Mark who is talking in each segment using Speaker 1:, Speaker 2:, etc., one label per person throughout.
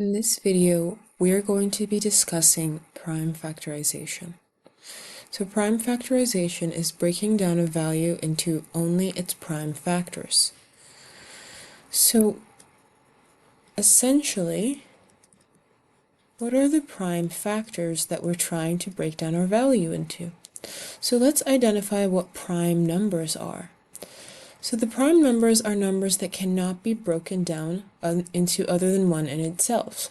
Speaker 1: In this video, we are going to be discussing prime factorization. So prime factorization is breaking down a value into only its prime factors. So essentially, what are the prime factors that we're trying to break down our value into? So let's identify what prime numbers are. So the prime numbers are numbers that cannot be broken down into other than one in itself.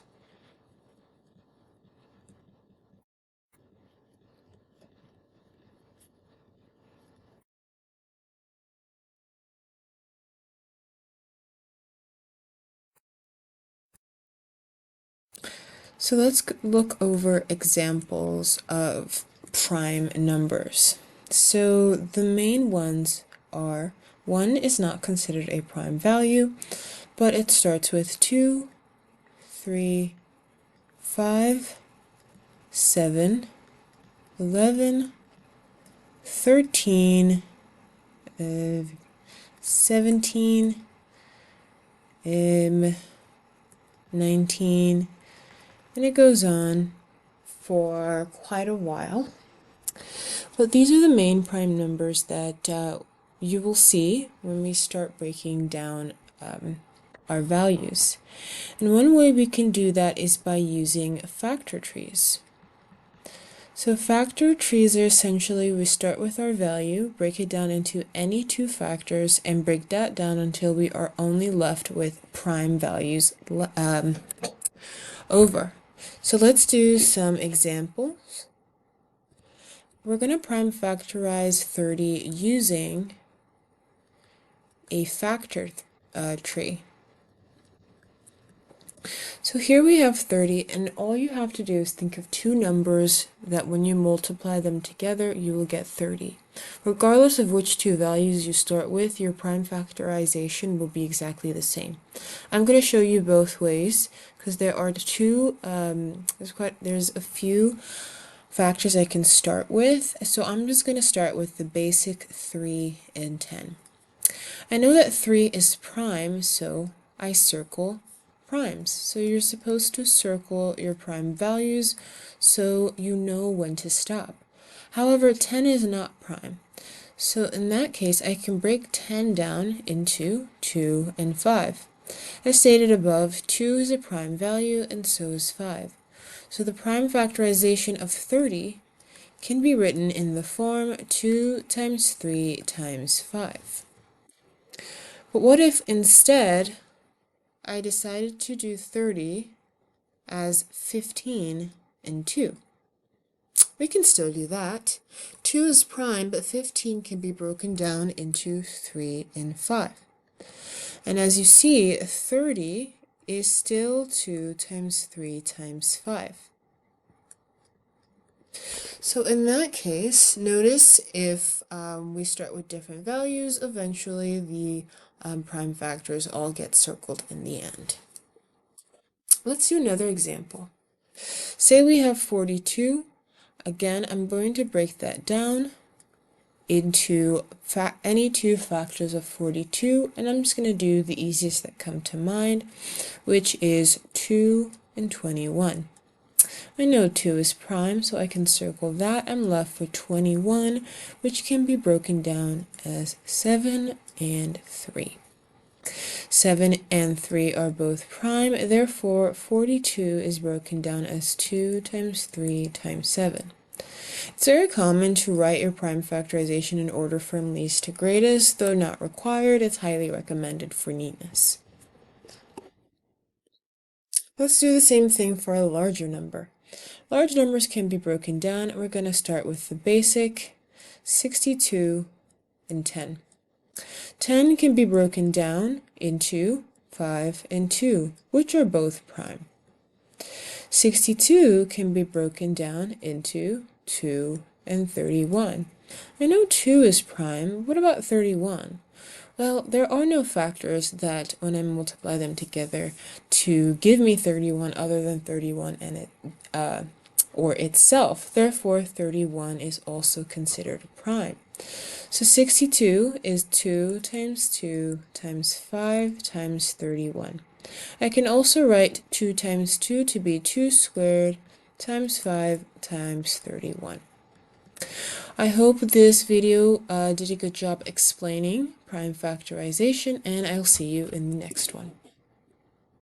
Speaker 1: So let's look over examples of prime numbers. So the main ones are 1 is not considered a prime value, but it starts with 2, 3, 5, 7, 11, 13, 17, 19, and it goes on for quite a while. But these are the main prime numbers that you will see when we start breaking down our values. And one way we can do that is by using factor trees. So factor trees are essentially we start with our value, break it down into any two factors, and break that down until we are only left with prime values over. So let's do some examples. We're going to prime factorize 30 using a factor tree. So here we have 30, and all you have to do is think of two numbers that when you multiply them together, you will get 30. Regardless of which two values you start with, your prime factorization will be exactly the same. I'm going to show you both ways because there are there's a few factors I can start with. So I'm just going to start with the basic 3 and 10. I know that 3 is prime, so I circle primes. So you're supposed to circle your prime values so you know when to stop. However, 10 is not prime. So in that case, I can break 10 down into 2 and 5. As stated above, 2 is a prime value and so is 5. So the prime factorization of 30 can be written in the form 2 times 3 times 5. But what if instead I decided to do 30 as 15 and 2? We can still do that. 2 is prime, but 15 can be broken down into 3 and 5. And as you see, 30 is still 2 times 3 times 5. So in that case, notice if we start with different values, eventually the prime factors all get circled in the end. Let's do another example. Say we have 42. Again, I'm going to break that down into any two factors of 42, and I'm just going to do the easiest that come to mind, which is 2 and 21. I know 2 is prime, so I can circle that. I'm left with 21, which can be broken down as 7 and 3. 7 and 3 are both prime, therefore 42 is broken down as 2 times 3 times 7. It's very common to write your prime factorization in order from least to greatest, though not required. It's highly recommended for neatness. Let's do the same thing for a larger number. Large numbers can be broken down. We're going to start with the basic 62 and 10. 10 can be broken down into 5 and 2, which are both prime. 62 can be broken down into 2 and 31. I know 2 is prime. What about 31? Well, there are no factors that, when I multiply them together, to give me 31 other than 31 and it or itself. Therefore, 31 is also considered prime. So 62 is 2 times 2 times 5 times 31. I can also write 2 times 2 to be 2 squared times 5 times 31. I hope this video did a good job explaining prime factorization, and I'll see you in the next one.